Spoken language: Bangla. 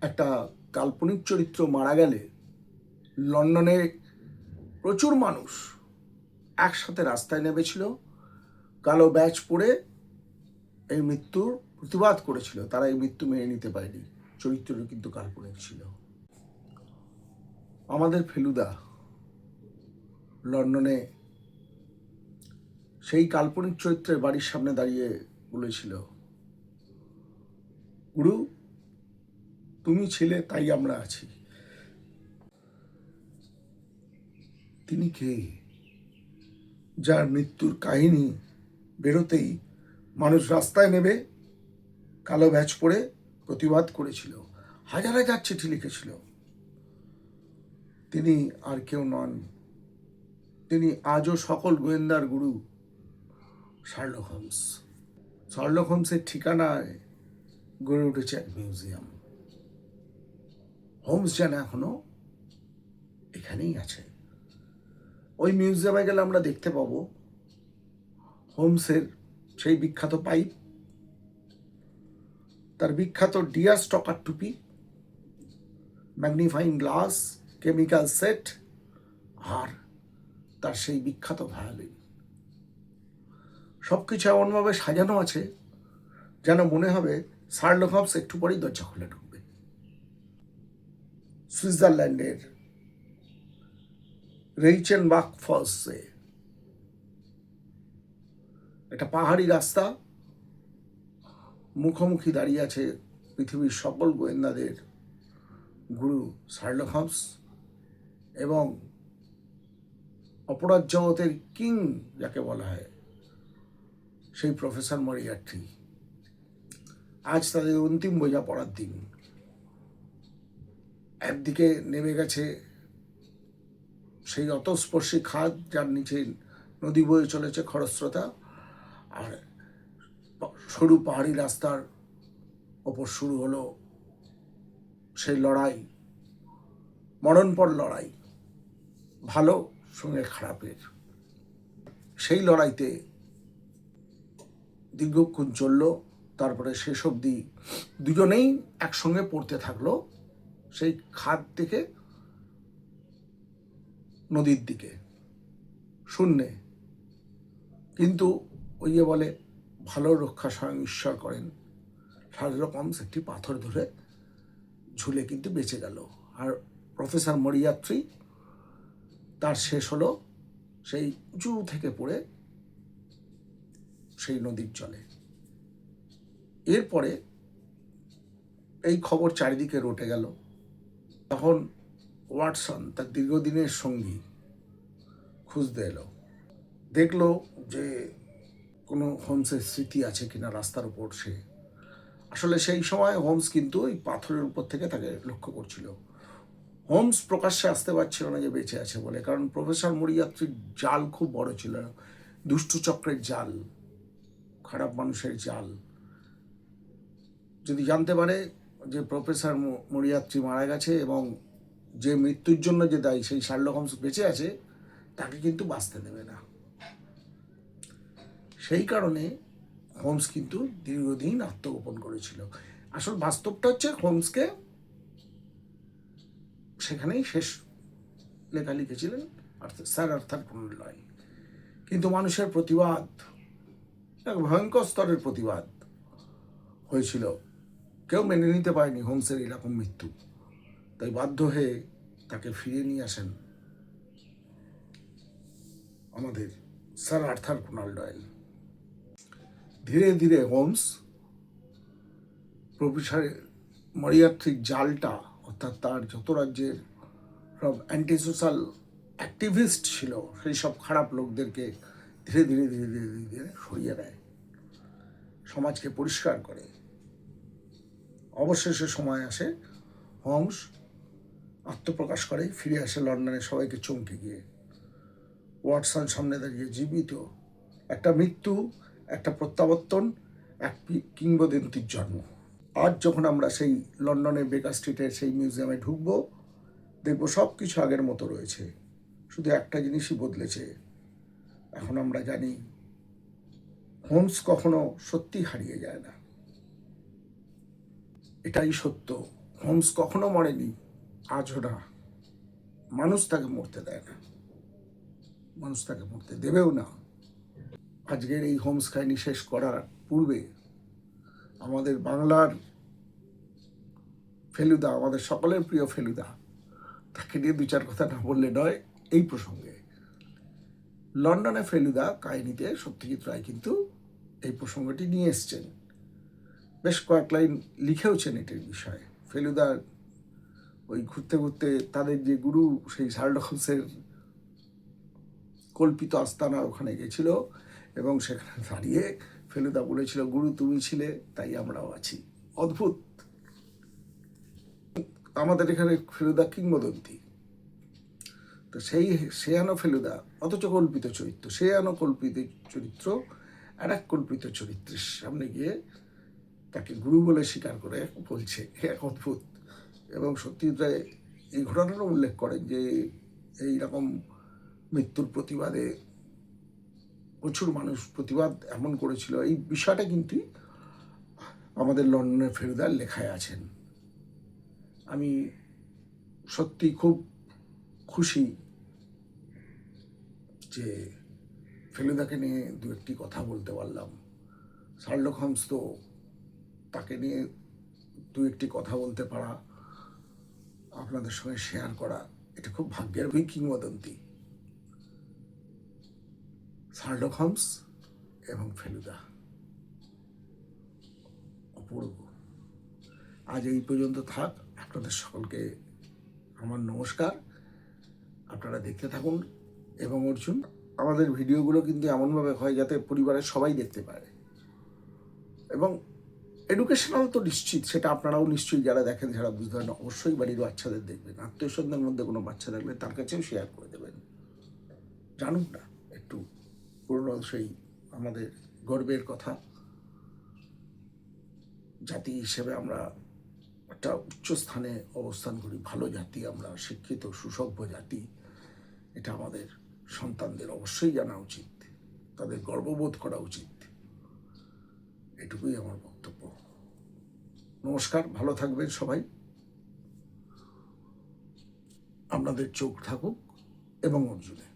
একটা কাল্পনিক চরিত্র মারা গেলে লন্ডনে প্রচুর মানুষ একসাথে রাস্তায় নেমেছিল, কালো ব্যাজ পরে এই মৃত্যুর প্রতিবাদ করেছিল। তারা এই মৃত্যু মেনে নিতে পারেনি। চরিত্রটি কিন্তু কাল্পনিক ছিল। আমাদের ফেলুদা লন্ডনে সেই কাল্পনিক চরিত্রের বাড়ির সামনে দাঁড়িয়ে বলেছিল, গুরু তুমি ছিলে তাই আমরা আছি। তিনি কে? যার মৃত্যুর কাহিনী বেরোতেই মানুষ রাস্তায় নেমে কালো ব্যাজ পরে প্রতিবাদ করেছিল, হাজার হাজার চিঠি লিখেছিল। তিনি আর কেউ নন, তিনি আজও সকল গোয়েন্দার গুরু শার্লক হোমস। শার্লক হোমসের ঠিকানায় গড়ে উঠেছে এক মিউজিয়াম। হোমস যেন এখনো এখানেই আছে। ওই মিউজিয়ামে গেলে আমরা দেখতে পাবো হোমসের সেই বিখ্যাত পাইপ, তার বিখ্যাত ডিয়ার স্টকার টুপি, ম্যাগনিফাইং গ্লাস, কেমিক্যাল সেট, আর তার সেই বিখ্যাত ভায়োলিন। সবকিছু এমনভাবে সাজানো আছে যেন মনে হবে শার্লক হোমস একটু পরেই দরজা খুলে ঢুকবে। সুইজারল্যান্ডের রেইচেনবাখ ফলসে একটা পাহাড়ি রাস্তা, মুখোমুখি দাঁড়িয়ে আছে পৃথিবীর সকল গোয়েন্দাদের গুরু শার্লক হোমস এবং অপরাধ জগতের কিং যাকে বলা হয় সেই প্রফেসর মরিয়ার্টি। আজ তাদের অন্তিম বোঝা পড়ার দিন। একদিকে নেমে গেছে সেই অতস্পর্শী খাদ যার নিচে নদী বয়ে চলেছে খরস্রোতা, আর সরু পাহাড়ি রাস্তার ওপর শুরু হলো সেই লড়াই, মরণপর লড়াই, ভালো সঙ্গে খারাপের। সেই লড়াইতে দীর্ঘক্ষণ চলল, তারপরে শেষ অবধি দুজনেই একসঙ্গে পড়তে থাকলো সেই খাদ থেকে নদীর দিকে শূন্যে। কিন্তু ওই যে বলে ভালো রক্ষা স্বয়ং ঈশ্বর করেন, শার্লক হোমস একটি পাথর ধরে ঝুলে কিন্তু বেঁচে গেল। আর প্রফেসর মরিয়ার্টি তার শেষ হলো সেই উঁচু থেকে পড়ে সেই নদীর জলে। এরপরে এই খবর চারিদিকে রটে গেল। তখন ওয়াটসন তার দীর্ঘদিনের সঙ্গী খুঁজতে এলো, দেখলো যে কোনো হোমসের স্মৃতি আছে কিনা রাস্তার উপর। সে আসলে সেই সময় হোমস কিন্তু ওই পাথরের উপর থেকে তাকে লক্ষ্য করছিল। হোমস প্রকাশ্যে আসতে পারছিল না যে বেঁচে আছে বলে, কারণ প্রফেসর মরিয়ার্টির জাল খুব বড় ছিল, দুষ্টু চক্রের জাল, খারাপ মানুষের জাল। যদি জানতে পারে যে প্রফেসর মরিয়ার্টি মারা গেছে এবং যে মৃত্যুর জন্য যে দায়ী সেই শার্লক হোমস বেঁচে আছে, তাকে কিন্তু বাঁচতে দেবে না। সেই কারণে হোমস কিন্তু দীর্ঘদিন আত্মগোপন করেছিল। আসল বাস্তবটা হচ্ছে হোমসকে সেখানেই শেষ লেখা লিখেছিলেন স্যার আর্থার কোনান ডয়েল। কিন্তু মানুষের প্রতিবাদ, এক ভয়ঙ্কর স্তরের প্রতিবাদ হয়েছিল। কেউ মেনে নিতে পারেনি হোমসের এরকম মৃত্যু, তাই বাধ্য হয়ে তাকে ফিরিয়ে নিয়ে আসেন আমাদের স্যার আর্থার কোনান ডয়েল। ধীরে ধীরে হোমস প্রফেসর মরিয়ার্টির জালটা, অর্থাৎ তার যত রাজ্যের সব অ্যান্টি সোশ্যাল অ্যাক্টিভিস্ট ছিল সেই সব খারাপ লোকদেরকে ধীরে ধীরে ধীরে ধীরে ধীরে সরিয়ে দেয়, সমাজকে পরিষ্কার করে। অবশেষে সময় আসে, হোমস আত্মপ্রকাশ করে, ফিরে আসে লন্ডনে সবাইকে চমকে গিয়ে। ওয়াটসন সামনে দাঁড়িয়ে জীবিত। একটা মৃত্যু, একটা প্রত্যাবর্তন, এক কিংবদন্তির জন্ম। আজ যখন আমরা সেই লন্ডনের বেকার স্ট্রিটের সেই মিউজিয়ামে ঢুকবো, দেখবো সব কিছু আগের মতো রয়েছে, শুধু একটা জিনিসই বদলেছে। এখন আমরা জানি হোমস কখনো সত্যি হারিয়ে যায় না, এটাই সত্য। হোমস কখনো মরেনি, আজও না। মানুষ তাকে মরতে দেয় না, মানুষ তাকে মরতে দেবেও না। আজকের এই হোমস কাহিনী শেষ করার পূর্বে আমাদের বাংলার ফেলুদা, আমাদের সকলের প্রিয় ফেলুদা, তাকে নিয়ে দু চার কথা না বললে নয়। এই প্রসঙ্গে লন্ডনে ফেলুদা কাহিনীতে সত্যজিৎ রায় কিন্তু এই প্রসঙ্গটি নিয়ে এসছেন, বেশ কয়েক লাইন লিখেওছেন এটির বিষয়ে। ফেলুদা ওই ঘুরতে ঘুরতে তাদের যে গুরু সেই শার্লক হোমসের কল্পিত আস্তানার ওখানে গেছিল এবং সেখানে দাঁড়িয়ে ফেলুদা বলেছিল, গুরু তুমি ছিলে তাই আমরাও আছি। অদ্ভুত। আমাদের এখানে ফেলুদা কিংবদন্তি। তো সেই শেয়ানো ফেলুদা, অথচ কল্পিত চরিত্র, শেয়ানো কল্পিত চরিত্র আর এক কল্পিত চরিত্রের সামনে গিয়ে তাকে গুরু বলে স্বীকার করে বলছে, এক অদ্ভুত। এবং সত্যজিৎ রায় এই ঘটনারও উল্লেখ করেন যে এইরকম মৃত্যুর প্রতিবাদে প্রচুর মানুষ প্রতিবাদ এমন করেছিল। এই বিষয়টা কিন্তু আমাদের লন্ডনের ফেলুদার লেখায় আছেন। আমি সত্যি খুব খুশি যে ফেলুদাকে নিয়ে দু একটি কথা বলতে পারলাম। শার্লক হোমস তো, তাকে নিয়ে দু একটি কথা বলতে পারা, আপনাদের সঙ্গে শেয়ার করা, এটা খুব ভাগ্যের কিংবদন্তি। শার্লক হোমস এবং ফেলুদা অপূর্ব। আজ এই পর্যন্ত থাক। আপনাদের সকলকে আমার নমস্কার। আপনারা দেখতে থাকুন। এবং অর্জুন, আমাদের ভিডিওগুলো কিন্তু এমনভাবে হয় যাতে পরিবারের সবাই দেখতে পারে, এবং এডুকেশনাল তো নিশ্চিত, সেটা আপনারাও নিশ্চয়ই যারা দেখেন, যারা বুঝতে পারেন, অবশ্যই বাড়ির বাচ্চাদের দেখবেন। আত্মীয় স্বজনের মধ্যে কোনো বাচ্চা থাকলে তার কাছেও শেয়ার করে দেবেন, জানুক না একটু পুরনো সেই আমাদের গর্বের কথা। জাতি হিসেবে আমরা একটা উচ্চ স্থানে অবস্থান করি, ভালো জাতি আমরা, শিক্ষিত সুসভ্য জাতি। এটা আমাদের সন্তানদের অবশ্যই জানা উচিত, তাদের গর্ববোধ করা উচিত। এটুকুই আমার বক্তব্য। নমস্কার, ভালো থাকবেন সবাই। আপনাদের চোখ থাকুক এবং অর্জুনে।